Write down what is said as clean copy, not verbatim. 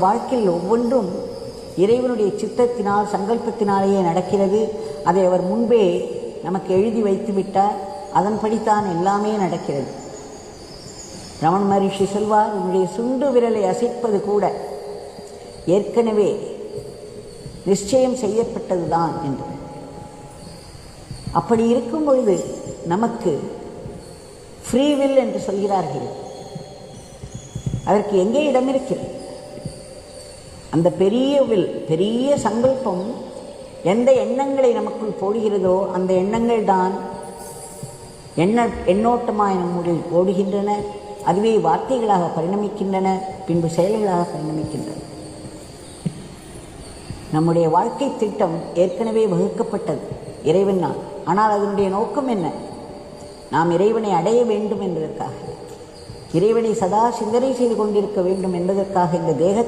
வாழ்க்கையில் ஒவ்வொன்றும் இறைவனுடைய சித்தத்தினால் சங்கல்பத்தினாலேயே நடக்கிறது. அதை அவர் முன்பே நமக்கு எழுதி வைத்து விட்டார். அதன்படித்தான் எல்லாமே நடக்கிறது. ரமண மகரிஷி சொல்வார், உன்னுடைய சுண்டு விரலை அசைப்பது கூட ஏற்கனவே நிச்சயம் செய்யப்பட்டதுதான் என்று. அப்படி இருக்கும் பொழுது நமக்கு ஃப்ரீ வில் என்று சொல்கிறார்கள். அதற்கு எங்கே இடம் இருக்கிறது? அந்த பெரிய வில், பெரிய சங்கல்பம் எந்த எண்ணங்களை நமக்குள் போடுகிறதோ அந்த எண்ணங்கள் தான் எண்ணோட்டமாக நம்முடைய ஓடுகின்றன. அதுவே வார்த்தைகளாக பரிணமிக்கின்றன, பின்பு செயல்களாக பரிணமிக்கின்றன. நம்முடைய வாழ்க்கை திட்டம் ஏற்கனவே வகுக்கப்பட்டது இறைவனால். ஆனால் அதனுடைய நோக்கம் என்ன? நாம் இறைவனை அடைய வேண்டும் என்பதற்காக, இறைவனை சதா சிந்தனை செய்து கொண்டிருக்க வேண்டும் என்பதற்காக இந்த தேகத்தை